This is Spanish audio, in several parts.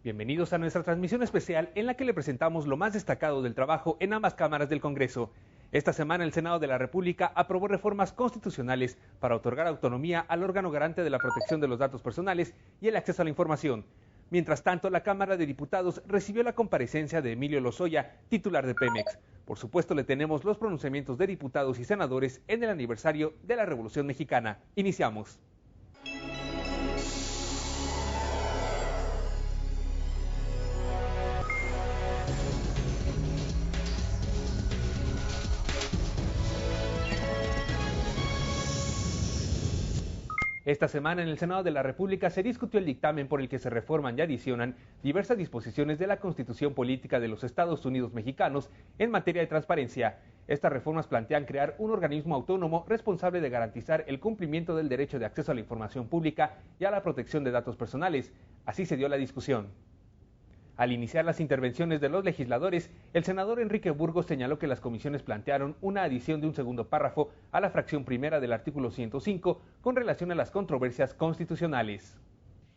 Bienvenidos a nuestra transmisión especial en la que le presentamos lo más destacado del trabajo en ambas cámaras del Congreso. Esta semana el Senado de la República aprobó reformas constitucionales para otorgar autonomía al órgano garante de la protección de los datos personales y el acceso a la información. Mientras tanto, la Cámara de Diputados recibió la comparecencia de Emilio Lozoya, titular de Pemex. Por supuesto, le tenemos los pronunciamientos de diputados y senadores en el aniversario de la Revolución Mexicana. Iniciamos. Esta semana en el Senado de la República se discutió el dictamen por el que se reforman y adicionan diversas disposiciones de la Constitución Política de los Estados Unidos Mexicanos en materia de transparencia. Estas reformas plantean crear un organismo autónomo responsable de garantizar el cumplimiento del derecho de acceso a la información pública y a la protección de datos personales. Así se dio la discusión. Al iniciar las intervenciones de los legisladores, el senador Enrique Burgos señaló que las comisiones plantearon una adición de un segundo párrafo a la fracción primera del artículo 105 con relación a las controversias constitucionales.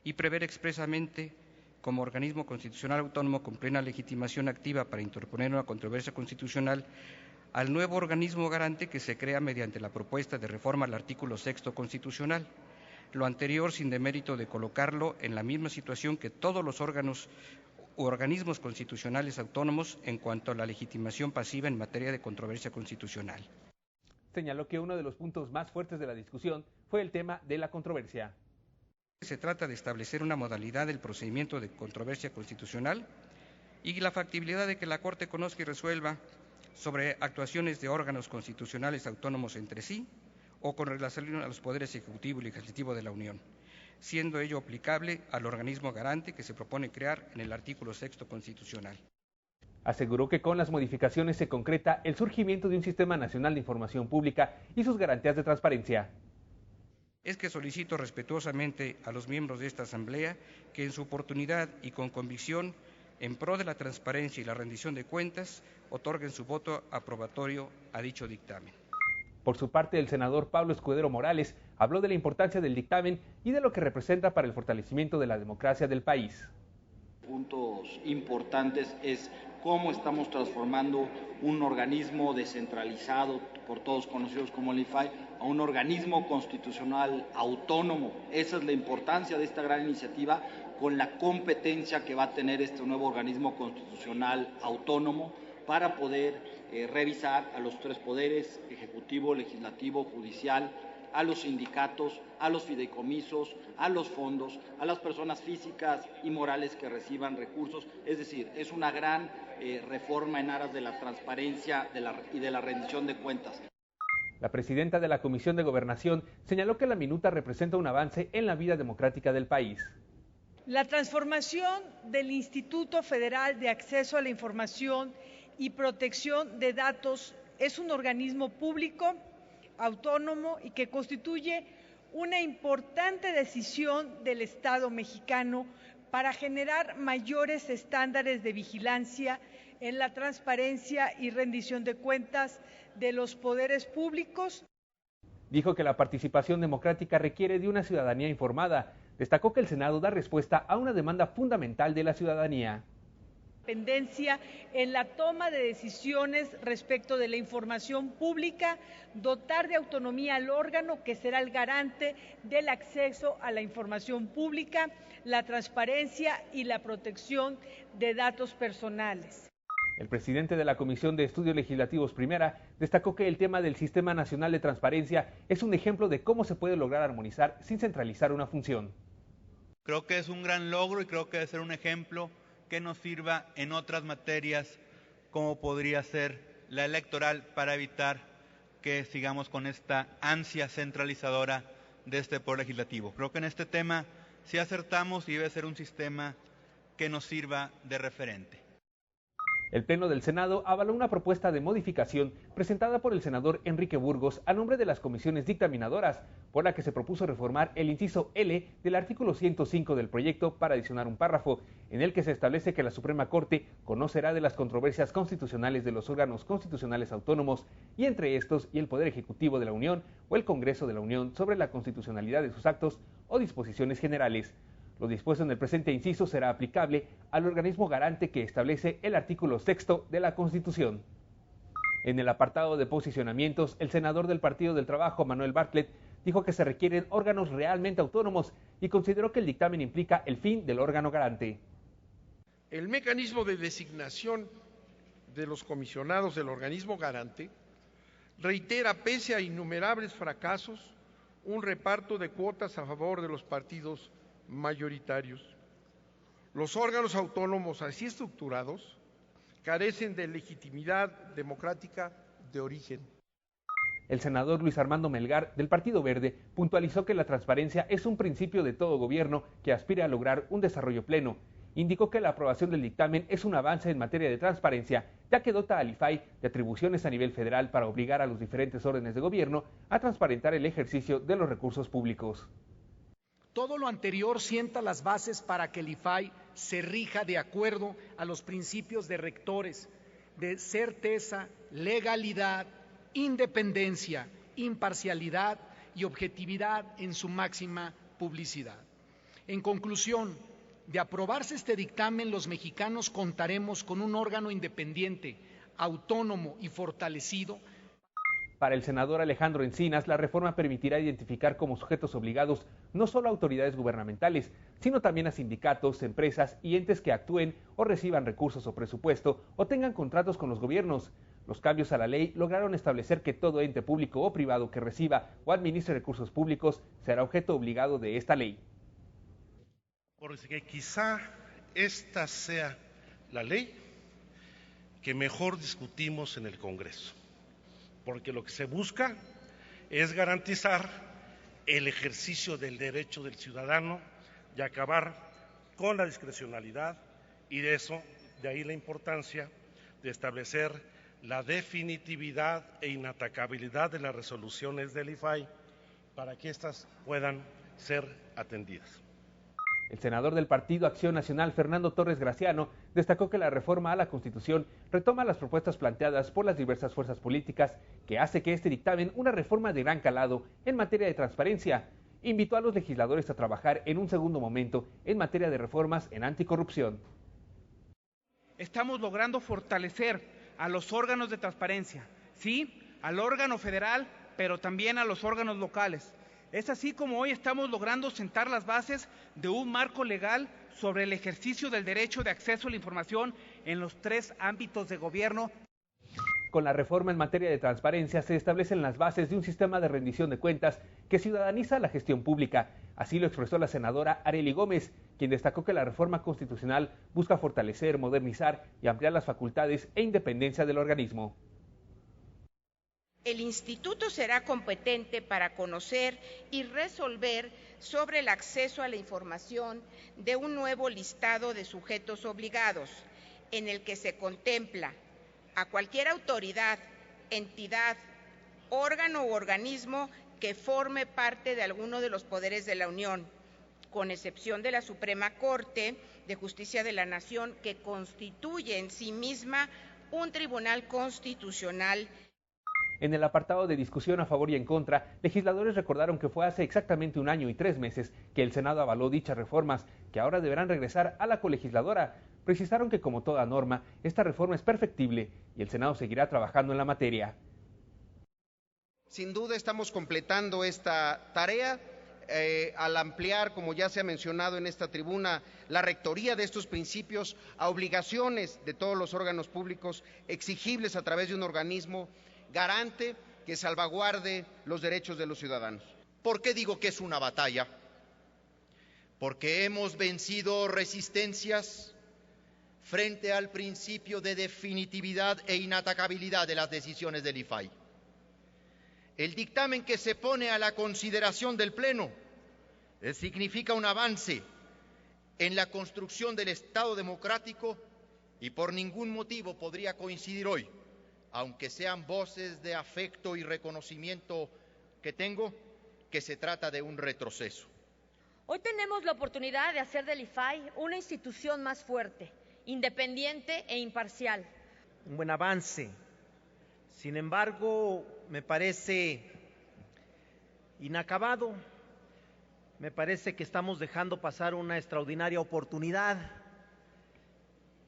Y prever expresamente como organismo constitucional autónomo con plena legitimación activa para interponer una controversia constitucional al nuevo organismo garante que se crea mediante la propuesta de reforma al artículo 6º constitucional. Lo anterior sin demérito de colocarlo en la misma situación que todos los organismos constitucionales autónomos en cuanto a la legitimación pasiva en materia de controversia constitucional. Señaló que uno de los puntos más fuertes de la discusión fue el tema de la controversia. Se trata de establecer una modalidad del procedimiento de controversia constitucional y la factibilidad de que la Corte conozca y resuelva sobre actuaciones de órganos constitucionales autónomos entre sí o con relación a los poderes ejecutivo y legislativo de la Unión, siendo ello aplicable al organismo garante que se propone crear en el artículo 6º constitucional. Aseguró que con las modificaciones se concreta el surgimiento de un Sistema Nacional de Información Pública y sus garantías de transparencia. Es que solicito respetuosamente a los miembros de esta Asamblea que en su oportunidad y con convicción, en pro de la transparencia y la rendición de cuentas, otorguen su voto aprobatorio a dicho dictamen. Por su parte, el senador Pablo Escudero Morales habló de la importancia del dictamen y de lo que representa para el fortalecimiento de la democracia del país. Puntos importantes es cómo estamos transformando un organismo descentralizado, por todos conocidos como el IFAI, a un organismo constitucional autónomo. Esa es la importancia de esta gran iniciativa, con la competencia que va a tener este nuevo organismo constitucional autónomo para poder revisar a los tres poderes, ejecutivo, legislativo, judicial, a los sindicatos, a los fideicomisos, a los fondos, a las personas físicas y morales que reciban recursos. Es decir, es una gran reforma en aras de la transparencia y de la rendición de cuentas. La presidenta de la Comisión de Gobernación señaló que la minuta representa un avance en la vida democrática del país. La transformación del Instituto Federal de Acceso a la Información y Protección de Datos es un organismo público, autónomo y que constituye una importante decisión del Estado mexicano para generar mayores estándares de vigilancia en la transparencia y rendición de cuentas de los poderes públicos. Dijo que la participación democrática requiere de una ciudadanía informada. Destacó que el Senado da respuesta a una demanda fundamental de la ciudadanía. Dependencia en la toma de decisiones respecto de la información pública, dotar de autonomía al órgano que será el garante del acceso a la información pública, la transparencia y la protección de datos personales. El presidente de la Comisión de Estudios Legislativos Primera destacó que el tema del Sistema Nacional de Transparencia es un ejemplo de cómo se puede lograr armonizar sin centralizar una función. Creo que es un gran logro y creo que debe ser un ejemplo que nos sirva en otras materias, como podría ser la electoral, para evitar que sigamos con esta ansia centralizadora de este poder legislativo. Creo que en este tema sí acertamos y debe ser un sistema que nos sirva de referente. El Pleno del Senado avaló una propuesta de modificación presentada por el senador Enrique Burgos a nombre de las comisiones dictaminadoras, por la que se propuso reformar el inciso L del artículo 105 del proyecto para adicionar un párrafo en el que se establece que la Suprema Corte conocerá de las controversias constitucionales de los órganos constitucionales autónomos y entre estos y el Poder Ejecutivo de la Unión o el Congreso de la Unión sobre la constitucionalidad de sus actos o disposiciones generales. Lo dispuesto en el presente inciso será aplicable al organismo garante que establece el artículo 6º de la Constitución. En el apartado de posicionamientos, el senador del Partido del Trabajo, Manuel Bartlett, dijo que se requieren órganos realmente autónomos y consideró que el dictamen implica el fin del órgano garante. El mecanismo de designación de los comisionados del organismo garante reitera, pese a innumerables fracasos, un reparto de cuotas a favor de los partidos mayoritarios. Los órganos autónomos así estructurados carecen de legitimidad democrática de origen. El senador Luis Armando Melgar, del Partido Verde, puntualizó que la transparencia es un principio de todo gobierno que aspira a lograr un desarrollo pleno. Indicó que la aprobación del dictamen es un avance en materia de transparencia, ya que dota al IFAI de atribuciones a nivel federal para obligar a los diferentes órdenes de gobierno a transparentar el ejercicio de los recursos públicos. Todo lo anterior sienta las bases para que el IFAI se rija de acuerdo a los principios de rectores de certeza, legalidad, independencia, imparcialidad y objetividad en su máxima publicidad. En conclusión, de aprobarse este dictamen, los mexicanos contaremos con un órgano independiente, autónomo y fortalecido. Para el senador Alejandro Encinas, la reforma permitirá identificar como sujetos obligados no solo a autoridades gubernamentales, sino también a sindicatos, empresas y entes que actúen o reciban recursos o presupuesto o tengan contratos con los gobiernos. Los cambios a la ley lograron establecer que todo ente público o privado que reciba o administre recursos públicos será objeto obligado de esta ley. Porque quizá esta sea la ley que mejor discutimos en el Congreso, porque lo que se busca es garantizar el ejercicio del derecho del ciudadano y acabar con la discrecionalidad, y de ahí la importancia de establecer la definitividad e inatacabilidad de las resoluciones del IFAI para que éstas puedan ser atendidas. El senador del Partido Acción Nacional, Fernando Torres Graciano, destacó que la reforma a la Constitución retoma las propuestas planteadas por las diversas fuerzas políticas que hace que este dictamen una reforma de gran calado en materia de transparencia. Invitó a los legisladores a trabajar en un segundo momento en materia de reformas en anticorrupción. Estamos logrando fortalecer a los órganos de transparencia, sí, al órgano federal, pero también a los órganos locales. Es así como hoy estamos logrando sentar las bases de un marco legal sobre el ejercicio del derecho de acceso a la información en los 3 ámbitos de gobierno. Con la reforma en materia de transparencia se establecen las bases de un sistema de rendición de cuentas que ciudadaniza la gestión pública. Así lo expresó la senadora Arely Gómez, quien destacó que la reforma constitucional busca fortalecer, modernizar y ampliar las facultades e independencia del organismo. El instituto será competente para conocer y resolver sobre el acceso a la información de un nuevo listado de sujetos obligados, en el que se contempla a cualquier autoridad, entidad, órgano u organismo que forme parte de alguno de los poderes de la Unión, con excepción de la Suprema Corte de Justicia de la Nación, que constituye en sí misma un tribunal constitucional. En el apartado de discusión a favor y en contra, legisladores recordaron que fue hace exactamente 1 año y 3 meses que el Senado avaló dichas reformas, que ahora deberán regresar a la colegisladora. Precisaron que, como toda norma, esta reforma es perfectible y el Senado seguirá trabajando en la materia. Sin duda estamos completando esta tarea al ampliar, como ya se ha mencionado en esta tribuna, la rectoría de estos principios a obligaciones de todos los órganos públicos exigibles a través de un organismo garante que salvaguarde los derechos de los ciudadanos. ¿Por qué digo que es una batalla? Porque hemos vencido resistencias frente al principio de definitividad e inatacabilidad de las decisiones del IFAI. El dictamen que se pone a la consideración del Pleno significa un avance en la construcción del Estado democrático y por ningún motivo podría coincidir hoy, aunque sean voces de afecto y reconocimiento que tengo, que se trata de un retroceso. Hoy tenemos la oportunidad de hacer del IFAI una institución más fuerte, independiente e imparcial. Un buen avance. Sin embargo, me parece inacabado Me parece que estamos dejando pasar una extraordinaria oportunidad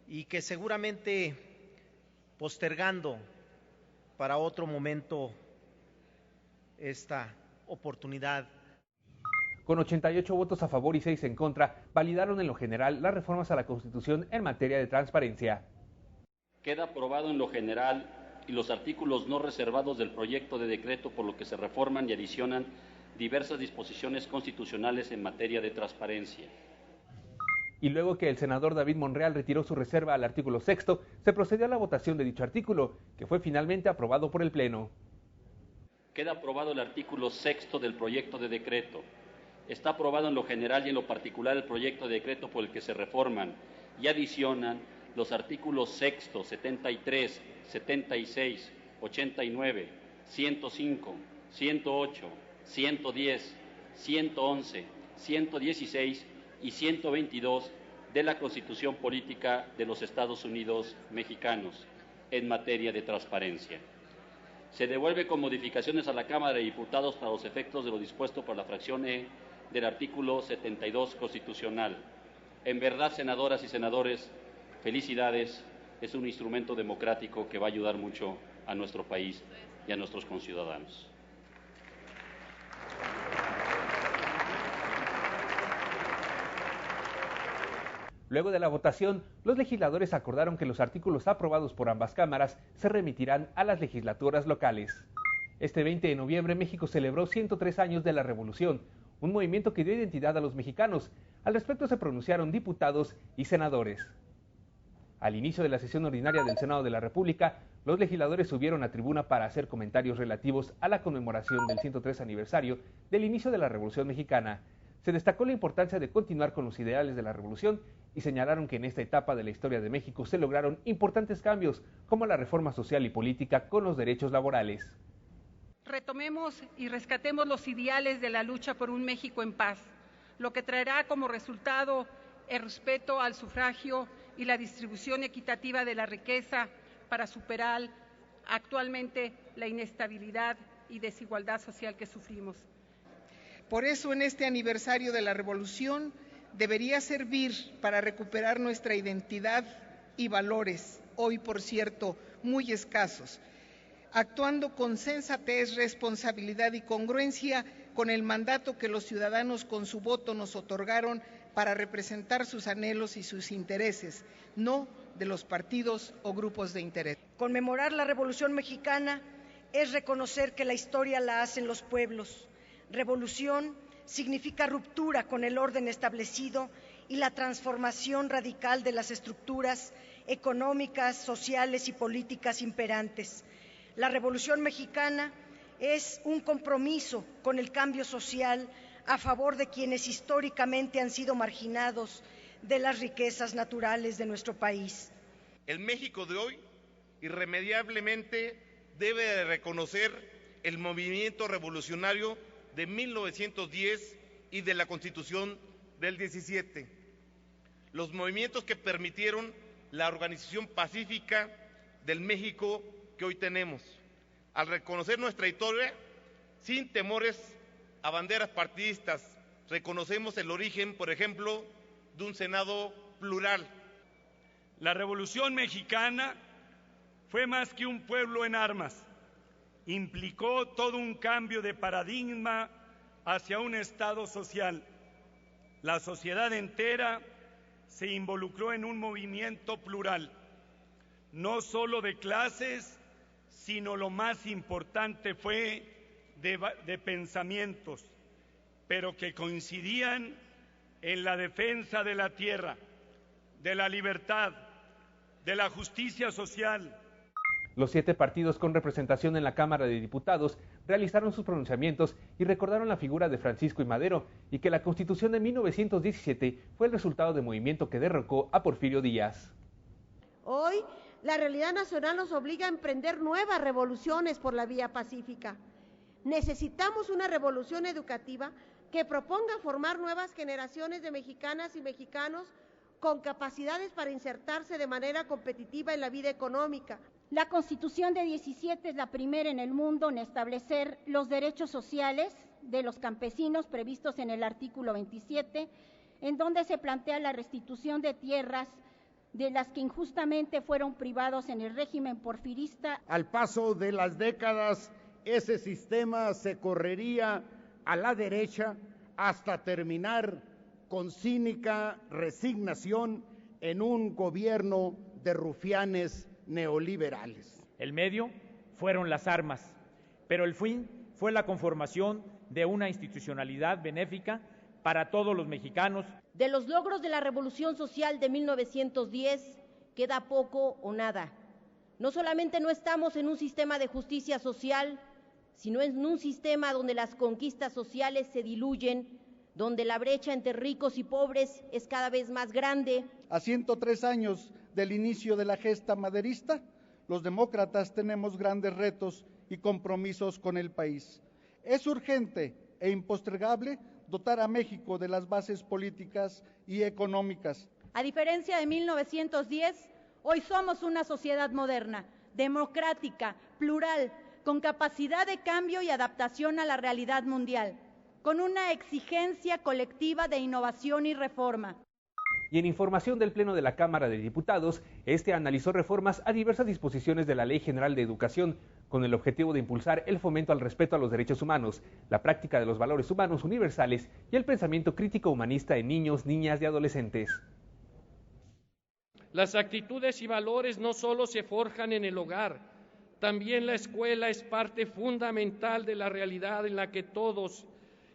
y que seguramente postergando para otro momento esta oportunidad. Con 88 votos a favor y 6 en contra, validaron en lo general las reformas a la Constitución en materia de transparencia. Queda aprobado en lo general y los artículos no reservados del proyecto de decreto, por lo que se reforman y adicionan diversas disposiciones constitucionales en materia de transparencia. Y luego que el senador David Monreal retiró su reserva al artículo 6º, se procedió a la votación de dicho artículo, que fue finalmente aprobado por el Pleno. Queda aprobado el artículo 6º del proyecto de decreto. Está aprobado en lo general y en lo particular el proyecto de decreto por el que se reforman y adicionan los artículos 6º, 73, 76, 89, 105, 108, 110, 111, 116 y 122 de la Constitución Política de los Estados Unidos Mexicanos en materia de transparencia. Se devuelve con modificaciones a la Cámara de Diputados para los efectos de lo dispuesto por la fracción E del artículo 72 constitucional. En verdad, senadoras y senadores, felicidades, es un instrumento democrático que va a ayudar mucho a nuestro país y a nuestros conciudadanos. Luego de la votación, los legisladores acordaron que los artículos aprobados por ambas cámaras se remitirán a las legislaturas locales. Este 20 de noviembre México celebró 103 años de la Revolución, un movimiento que dio identidad a los mexicanos. Al respecto se pronunciaron diputados y senadores. Al inicio de la sesión ordinaria del Senado de la República, los legisladores subieron a tribuna para hacer comentarios relativos a la conmemoración del 103 aniversario del inicio de la Revolución Mexicana. Se destacó la importancia de continuar con los ideales de la Revolución y señalaron que en esta etapa de la historia de México se lograron importantes cambios, como la reforma social y política con los derechos laborales. Retomemos y rescatemos los ideales de la lucha por un México en paz, lo que traerá como resultado el respeto al sufragio y la distribución equitativa de la riqueza para superar actualmente la inestabilidad y desigualdad social que sufrimos. Por eso, en este aniversario de la Revolución, debería servir para recuperar nuestra identidad y valores, hoy, por cierto, muy escasos, actuando con sensatez, responsabilidad y congruencia con el mandato que los ciudadanos con su voto nos otorgaron para representar sus anhelos y sus intereses, no de los partidos o grupos de interés. Conmemorar la Revolución Mexicana es reconocer que la historia la hacen los pueblos. Revolución significa ruptura con el orden establecido y la transformación radical de las estructuras económicas, sociales y políticas imperantes. La Revolución Mexicana es un compromiso con el cambio social a favor de quienes históricamente han sido marginados de las riquezas naturales de nuestro país. El México de hoy irremediablemente debe de reconocer el movimiento revolucionario de 1910 y de la Constitución del 17, los movimientos que permitieron la organización pacífica del México que hoy tenemos. Al reconocer nuestra historia, sin temores a banderas partidistas, reconocemos el origen, por ejemplo, de un Senado plural. La Revolución Mexicana fue más que un pueblo en armas, implicó todo un cambio de paradigma hacia un Estado social. La sociedad entera se involucró en un movimiento plural, no solo de clases, sino lo más importante fue de pensamientos, pero que coincidían en la defensa de la tierra, de la libertad, de la justicia social. Los 7 partidos con representación en la Cámara de Diputados realizaron sus pronunciamientos y recordaron la figura de Francisco I. Madero y que la Constitución de 1917 fue el resultado del movimiento que derrocó a Porfirio Díaz. Hoy, la realidad nacional nos obliga a emprender nuevas revoluciones por la vía pacífica. Necesitamos una revolución educativa que proponga formar nuevas generaciones de mexicanas y mexicanos con capacidades para insertarse de manera competitiva en la vida económica. La Constitución de 17 es la primera en el mundo en establecer los derechos sociales de los campesinos previstos en el artículo 27, en donde se plantea la restitución de tierras de las que injustamente fueron privados en el régimen porfirista. Al paso de las décadas, ese sistema se correría a la derecha hasta terminar con cínica resignación en un gobierno de rufianes neoliberales. El medio fueron las armas, pero el fin fue la conformación de una institucionalidad benéfica para todos los mexicanos. De los logros de la Revolución Social de 1910 queda poco o nada. No solamente no estamos en un sistema de justicia social, sino en un sistema donde las conquistas sociales se diluyen, donde la brecha entre ricos y pobres es cada vez más grande. A 103 años del inicio de la gesta maderista, los demócratas tenemos grandes retos y compromisos con el país. Es urgente e impostergable dotar a México de las bases políticas y económicas. A diferencia de 1910, hoy somos una sociedad moderna, democrática, plural, con capacidad de cambio y adaptación a la realidad mundial, con una exigencia colectiva de innovación y reforma. Y en información del Pleno de la Cámara de Diputados, este analizó reformas a diversas disposiciones de la Ley General de Educación, con el objetivo de impulsar el fomento al respeto a los derechos humanos, la práctica de los valores humanos universales y el pensamiento crítico humanista en niños, niñas y adolescentes. Las actitudes y valores no solo se forjan en el hogar, también la escuela es parte fundamental de la realidad en la que todos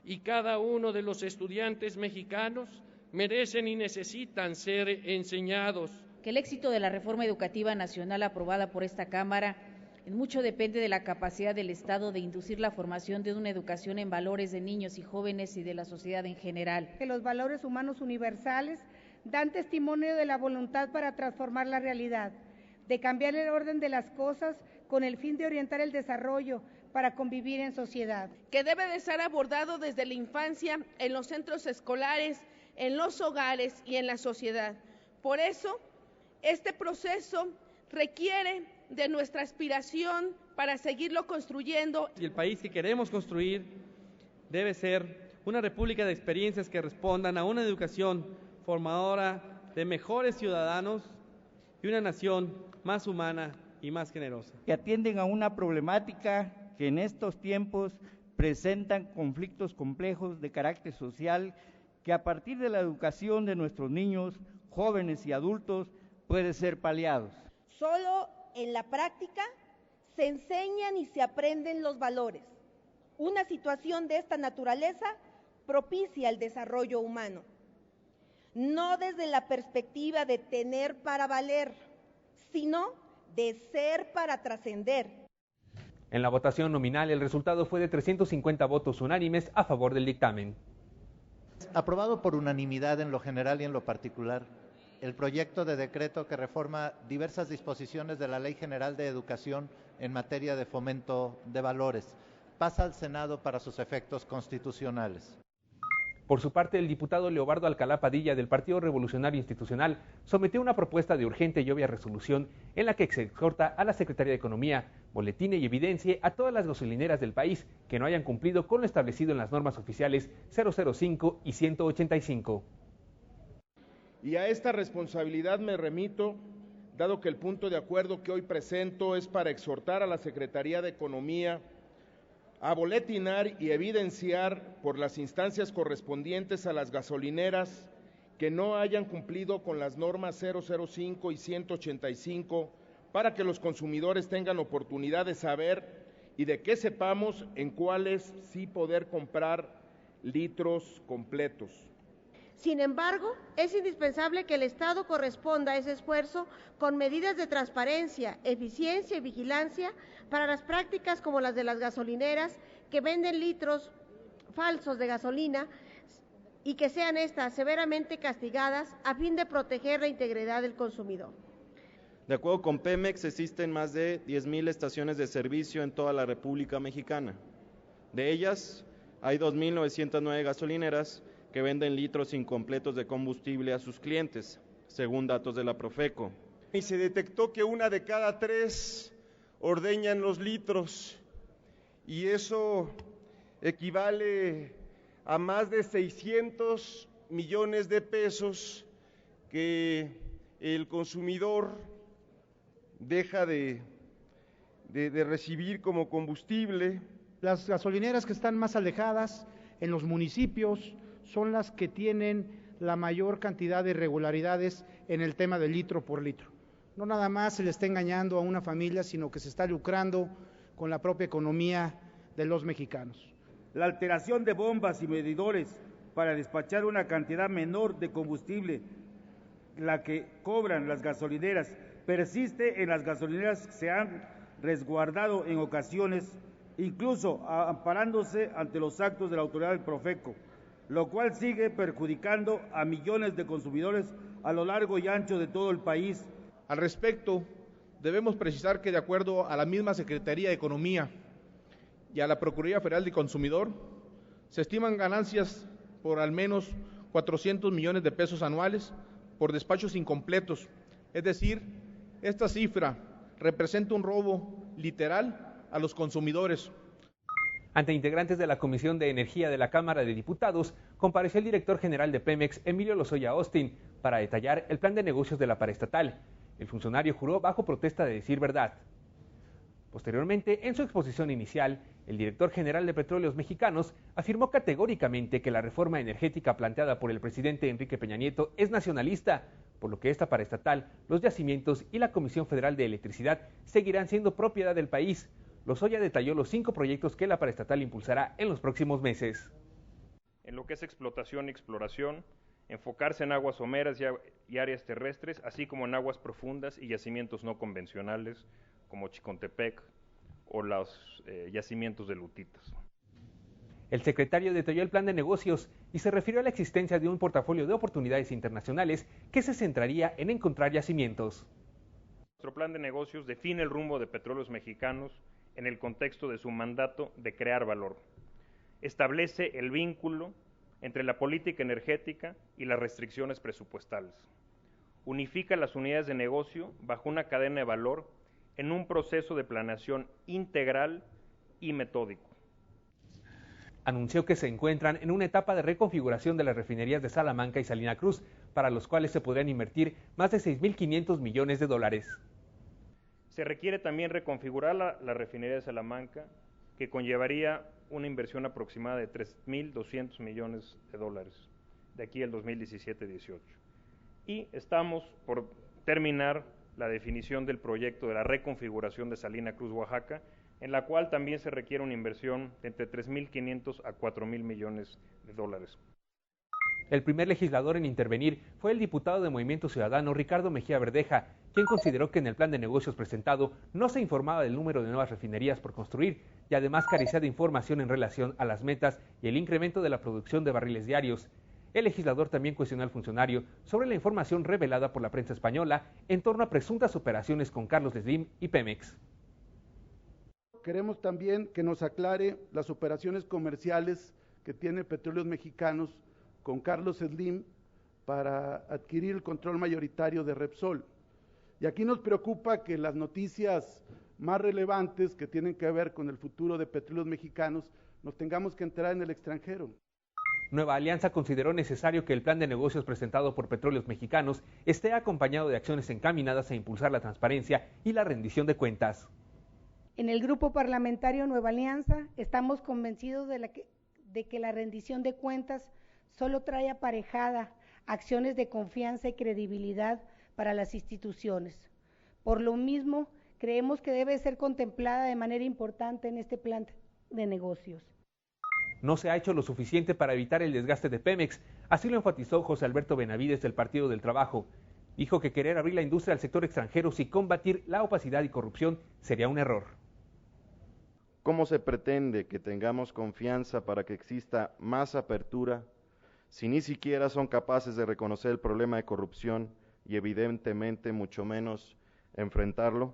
y cada uno de los estudiantes mexicanos merecen y necesitan ser enseñados. Que el éxito de la reforma educativa nacional aprobada por esta Cámara en mucho depende de la capacidad del Estado de inducir la formación de una educación en valores de niños y jóvenes y de la sociedad en general. Que los valores humanos universales dan testimonio de la voluntad para transformar la realidad, de cambiar el orden de las cosas con el fin de orientar el desarrollo para convivir en sociedad. Que debe de ser abordado desde la infancia en los centros escolares, en los hogares y en la sociedad. Por eso, este proceso requiere de nuestra aspiración para seguirlo construyendo. Y el país que queremos construir debe ser una república de experiencias que respondan a una educación formadora de mejores ciudadanos y una nación más humana y más generosa. Que atienden a una problemática que en estos tiempos presentan conflictos complejos de carácter social, que a partir de la educación de nuestros niños, jóvenes y adultos puede ser paliados. Solo en la práctica se enseñan y se aprenden los valores. Una situación de esta naturaleza propicia el desarrollo humano, no desde la perspectiva de tener para valer, sino de ser para trascender. En la votación nominal, el resultado fue de 350 votos unánimes a favor del dictamen. Aprobado por unanimidad en lo general y en lo particular, el proyecto de decreto que reforma diversas disposiciones de la Ley General de Educación en materia de fomento de valores pasa al Senado para sus efectos constitucionales. Por su parte, el diputado Leobardo Alcalá Padilla del Partido Revolucionario Institucional sometió una propuesta de urgente y obvia resolución en la que se exhorta a la Secretaría de Economía, boletine y evidencie a todas las gasolineras del país que no hayan cumplido con lo establecido en las normas oficiales 005 y 185. Y a esta responsabilidad me remito, dado que el punto de acuerdo que hoy presento es para exhortar a la Secretaría de Economía a boletinar y evidenciar por las instancias correspondientes a las gasolineras que no hayan cumplido con las normas 005 y 185 para que los consumidores tengan oportunidad de saber y de que sepamos en cuáles sí poder comprar litros completos. Sin embargo, es indispensable que el Estado corresponda a ese esfuerzo con medidas de transparencia, eficiencia y vigilancia para las prácticas como las de las gasolineras que venden litros falsos de gasolina y que sean estas severamente castigadas a fin de proteger la integridad del consumidor. De acuerdo con Pemex, existen más de 10,000 estaciones de servicio en toda la República Mexicana. De ellas, hay 2,909 gasolineras que venden litros incompletos de combustible a sus clientes, según datos de la Profeco. Y se detectó que 1 de cada 3 ordeñan los litros, y eso equivale a más de 600 millones de pesos que el consumidor deja de recibir como combustible. Las gasolineras que están más alejadas en los municipios son las que tienen la mayor cantidad de irregularidades en el tema de litro por litro. No nada más se le está engañando a una familia, sino que se está lucrando con la propia economía de los mexicanos. La alteración de bombas y medidores para despachar una cantidad menor de combustible, la que cobran las gasolineras, persiste en las gasolineras que se han resguardado en ocasiones, incluso amparándose ante los actos de la autoridad del Profeco, lo cual sigue perjudicando a millones de consumidores a lo largo y ancho de todo el país. Al respecto, debemos precisar que de acuerdo a la misma Secretaría de Economía y a la Procuraduría Federal del Consumidor, se estiman ganancias por al menos 400 millones de pesos anuales por despachos incompletos. Es decir, esta cifra representa un robo literal a los consumidores. Ante integrantes de la Comisión de Energía de la Cámara de Diputados, compareció el director general de Pemex, Emilio Lozoya Austin, para detallar el plan de negocios de la paraestatal. El funcionario juró bajo protesta de decir verdad. Posteriormente, en su exposición inicial, el director general de Petróleos Mexicanos afirmó categóricamente que la reforma energética planteada por el presidente Enrique Peña Nieto es nacionalista, por lo que esta paraestatal, los yacimientos y la Comisión Federal de Electricidad seguirán siendo propiedad del país. Lozoya detalló los 5 proyectos que la paraestatal impulsará en los próximos meses. En lo que es explotación y exploración, enfocarse en aguas someras y áreas terrestres, así como en aguas profundas y yacimientos no convencionales, como Chicontepec o los yacimientos de lutitas. El secretario detalló el plan de negocios y se refirió a la existencia de un portafolio de oportunidades internacionales que se centraría en encontrar yacimientos. Nuestro plan de negocios define el rumbo de Petróleos Mexicanos en el contexto de su mandato de crear valor. Establece el vínculo entre la política energética y las restricciones presupuestales. Unifica las unidades de negocio bajo una cadena de valor en un proceso de planeación integral y metódico. Anunció que se encuentran en una etapa de reconfiguración de las refinerías de Salamanca y Salina Cruz, para los cuales se podrían invertir más de 6.500 millones de dólares. Se requiere también reconfigurar la refinería de Salamanca, que conllevaría una inversión aproximada de 3.200 millones de dólares de aquí al 2017-18. Y estamos por terminar la definición del proyecto de la reconfiguración de Salina Cruz, Oaxaca, en la cual también se requiere una inversión de entre 3.500 a 4.000 millones de dólares. El primer legislador en intervenir fue el diputado de Movimiento Ciudadano, Ricardo Mejía Verdeja, quien consideró que en el plan de negocios presentado no se informaba del número de nuevas refinerías por construir y además carecía de información en relación a las metas y el incremento de la producción de barriles diarios. El legislador también cuestionó al funcionario sobre la información revelada por la prensa española en torno a presuntas operaciones con Carlos Slim y Pemex. Queremos también que nos aclare las operaciones comerciales que tiene Petróleos Mexicanos con Carlos Slim para adquirir el control mayoritario de Repsol. Y aquí nos preocupa que las noticias más relevantes que tienen que ver con el futuro de Petróleos Mexicanos nos tengamos que enterar en el extranjero. Nueva Alianza consideró necesario que el plan de negocios presentado por Petróleos Mexicanos esté acompañado de acciones encaminadas a impulsar la transparencia y la rendición de cuentas. En el Grupo Parlamentario Nueva Alianza estamos convencidos de que la rendición de cuentas solo trae aparejada acciones de confianza y credibilidad para las instituciones. Por lo mismo, creemos que debe ser contemplada de manera importante en este plan de negocios. No se ha hecho lo suficiente para evitar el desgaste de Pemex, así lo enfatizó José Alberto Benavides del Partido del Trabajo. Dijo que querer abrir la industria al sector extranjero sin combatir la opacidad y corrupción sería un error. ¿Cómo se pretende que tengamos confianza para que exista más apertura si ni siquiera son capaces de reconocer el problema de corrupción y evidentemente mucho menos enfrentarlo?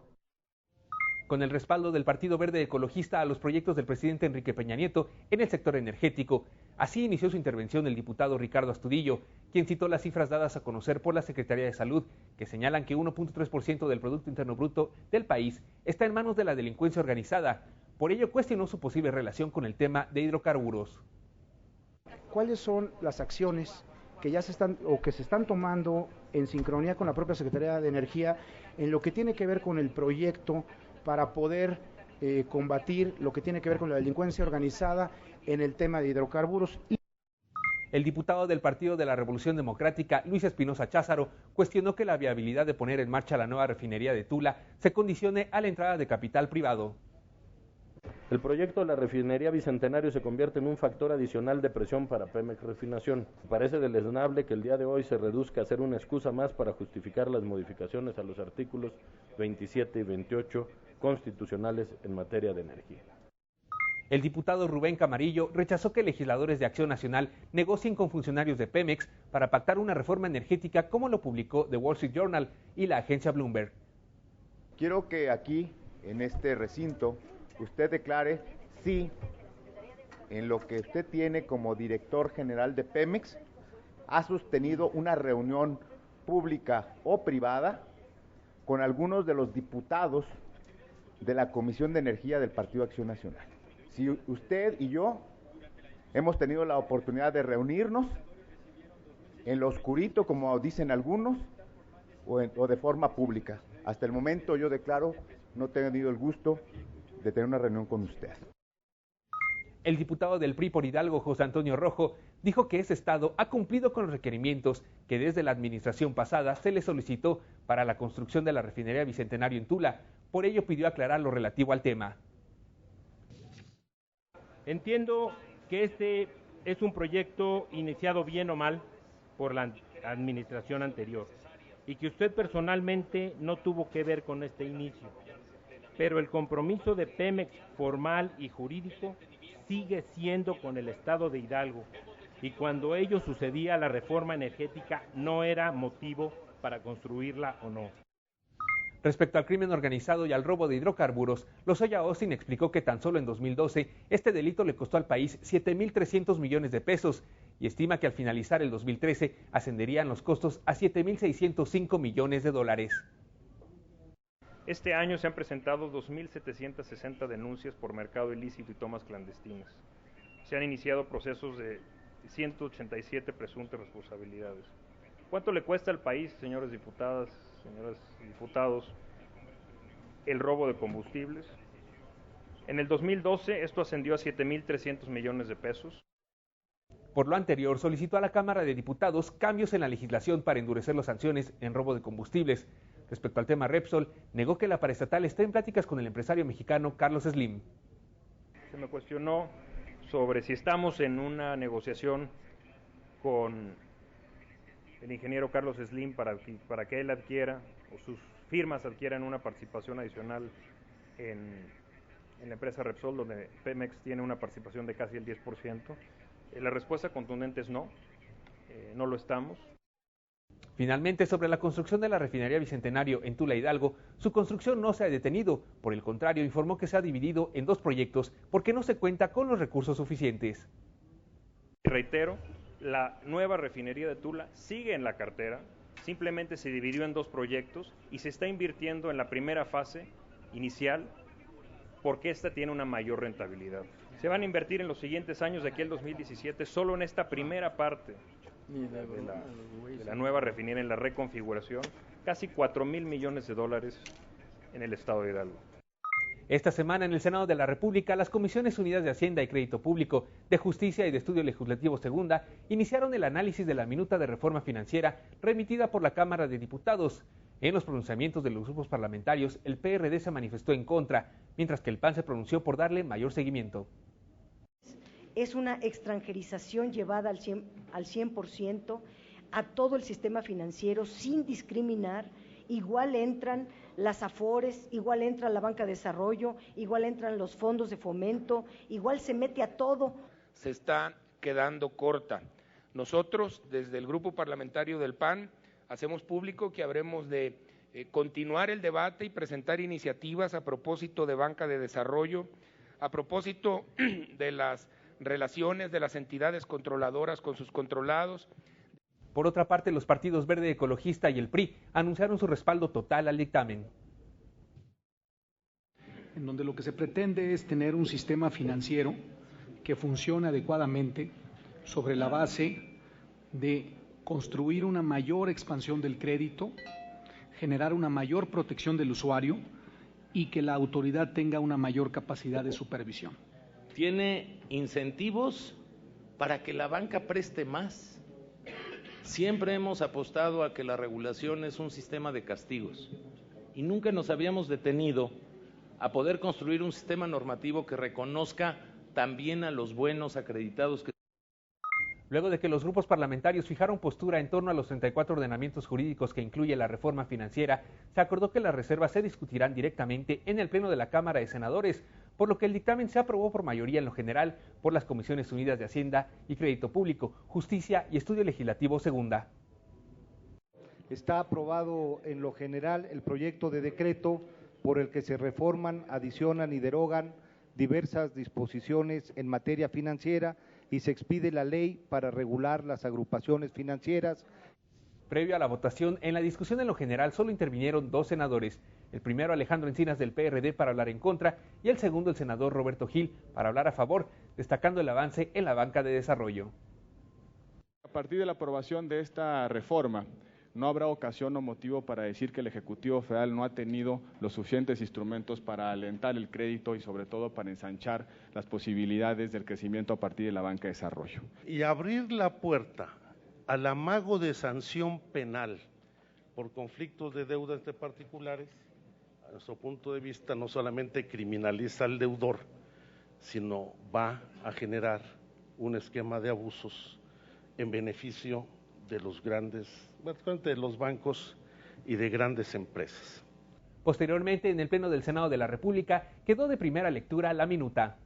Con el respaldo del Partido Verde Ecologista a los proyectos del presidente Enrique Peña Nieto en el sector energético, así inició su intervención el diputado Ricardo Astudillo, quien citó las cifras dadas a conocer por la Secretaría de Salud, que señalan que 1.3% del Producto Interno Bruto del país está en manos de la delincuencia organizada, Por ello cuestionó su posible relación con el tema de hidrocarburos. ¿Cuáles son las acciones que ya se están tomando en sincronía con la propia Secretaría de Energía en lo que tiene que ver con el proyecto para poder combatir lo que tiene que ver con la delincuencia organizada en el tema de hidrocarburos? El diputado del Partido de la Revolución Democrática, Luis Espinosa Cházaro, cuestionó que la viabilidad de poner en marcha la nueva refinería de Tula se condicione a la entrada de capital privado. El proyecto de la refinería Bicentenario se convierte en un factor adicional de presión para Pemex Refinación. Parece deleznable que el día de hoy se reduzca a ser una excusa más para justificar las modificaciones a los artículos 27 y 28 constitucionales en materia de energía. El diputado Rubén Camarillo rechazó que legisladores de Acción Nacional negocien con funcionarios de Pemex para pactar una reforma energética como lo publicó The Wall Street Journal y la agencia Bloomberg. Quiero que aquí, en este recinto, usted declare si en lo que usted tiene como director general de Pemex ha sostenido una reunión pública o privada con algunos de los diputados de la Comisión de Energía del Partido Acción Nacional. Si usted y yo hemos tenido la oportunidad de reunirnos en lo oscurito, como dicen algunos, o de forma pública. Hasta el momento yo declaro no he tenido el gusto de tener una reunión con usted. El diputado del PRI por Hidalgo, José Antonio Rojo, dijo que ese estado ha cumplido con los requerimientos que desde la administración pasada se le solicitó para la construcción de la refinería Bicentenario en Tula. Por ello pidió aclarar lo relativo al tema. Entiendo que este es un proyecto iniciado bien o mal por la administración anterior y que usted personalmente no tuvo que ver con este inicio. Pero el compromiso de Pemex formal y jurídico sigue siendo con el Estado de Hidalgo, y cuando ello sucedía la reforma energética no era motivo para construirla o no. Respecto al crimen organizado y al robo de hidrocarburos, Lozoya Austin explicó que tan solo en 2012 este delito le costó al país 7.300 millones de pesos y estima que al finalizar el 2013 ascenderían los costos a 7.605 millones de dólares. Este año se han presentado 2.760 denuncias por mercado ilícito y tomas clandestinas. Se han iniciado procesos de 187 presuntas responsabilidades. ¿Cuánto le cuesta al país, señores diputadas, señores diputados, el robo de combustibles? En el 2012 esto ascendió a 7.300 millones de pesos. Por lo anterior, solicitó a la Cámara de Diputados cambios en la legislación para endurecer las sanciones en robo de combustibles. Respecto al tema Repsol, negó que la paraestatal está en pláticas con el empresario mexicano Carlos Slim. Se me cuestionó sobre si estamos en una negociación con el ingeniero Carlos Slim para que él adquiera o sus firmas adquieran una participación adicional en la empresa Repsol, donde Pemex tiene una participación de casi el 10%. La respuesta contundente es no, no lo estamos. Finalmente, sobre la construcción de la refinería Bicentenario en Tula, Hidalgo, su construcción no se ha detenido. Por el contrario, informó que se ha dividido en dos proyectos porque no se cuenta con los recursos suficientes. Reitero, la nueva refinería de Tula sigue en la cartera, simplemente se dividió en dos proyectos y se está invirtiendo en la primera fase inicial porque esta tiene una mayor rentabilidad. Se van a invertir en los siguientes años, de aquí al 2017, solo en esta primera parte de la nueva refinería, en la reconfiguración, casi 4.000 millones de dólares en el estado de Hidalgo. Esta semana en el Senado de la República, las Comisiones Unidas de Hacienda y Crédito Público, de Justicia y de Estudio Legislativo Segunda iniciaron el análisis de la minuta de reforma financiera remitida por la Cámara de Diputados. En los pronunciamientos de los grupos parlamentarios, el PRD se manifestó en contra, mientras que el PAN se pronunció por darle mayor seguimiento. Es una extranjerización llevada al 100% a todo el sistema financiero sin discriminar. Igual entran las AFORES, igual entra la banca de desarrollo, igual entran los fondos de fomento, igual se mete a todo. Se está quedando corta. Nosotros, desde el grupo parlamentario del PAN, hacemos público que habremos de continuar el debate y presentar iniciativas a propósito de banca de desarrollo, a propósito de las relaciones de las entidades controladoras con sus controlados. Por otra parte, los partidos Verde Ecologista y el PRI anunciaron su respaldo total al dictamen. en donde lo que se pretende es tener un sistema financiero que funcione adecuadamente sobre la base de construir una mayor expansión del crédito, generar una mayor protección del usuario y que la autoridad tenga una mayor capacidad de supervisión. Tiene incentivos para que la banca preste más. Siempre hemos apostado a que la regulación es un sistema de castigos y nunca nos habíamos detenido a poder construir un sistema normativo que reconozca también a los buenos acreditados que... Luego de que los grupos parlamentarios fijaron postura en torno a los 34 ordenamientos jurídicos que incluye la reforma financiera, se acordó que las reservas se discutirán directamente en el Pleno de la Cámara de Senadores, por lo que el dictamen se aprobó por mayoría en lo general por las Comisiones Unidas de Hacienda y Crédito Público, Justicia y Estudio Legislativo Segunda. Está aprobado en lo general el proyecto de decreto por el que se reforman, adicionan y derogan diversas disposiciones en materia financiera y se expide la ley para regular las agrupaciones financieras. Previo a la votación, en la discusión en lo general solo intervinieron 2 senadores. El primero, Alejandro Encinas del PRD, para hablar en contra, y el segundo, el senador Roberto Gil, para hablar a favor, destacando el avance en la banca de desarrollo. A partir de la aprobación de esta reforma, no habrá ocasión o motivo para decir que el Ejecutivo Federal no ha tenido los suficientes instrumentos para alentar el crédito y sobre todo para ensanchar las posibilidades del crecimiento a partir de la banca de desarrollo. Y abrir la puerta al amago de sanción penal por conflictos de deuda entre particulares, a nuestro punto de vista no solamente criminaliza al deudor, sino va a generar un esquema de abusos en beneficio de los de los bancos y de grandes empresas. Posteriormente, en el Pleno del Senado de la República, quedó de primera lectura la minuta.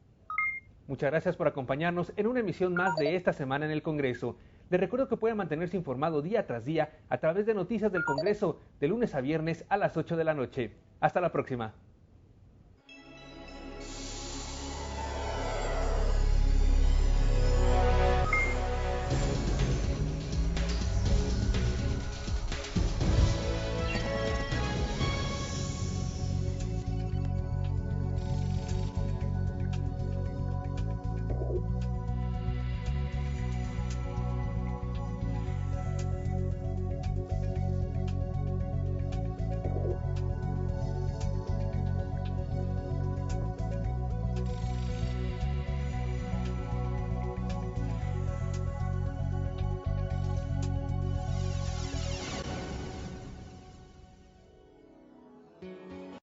Muchas gracias por acompañarnos en una emisión más de esta semana en el Congreso. Les recuerdo que pueden mantenerse informado día tras día a través de Noticias del Congreso, de lunes a viernes a las 8 de la noche. Hasta la próxima.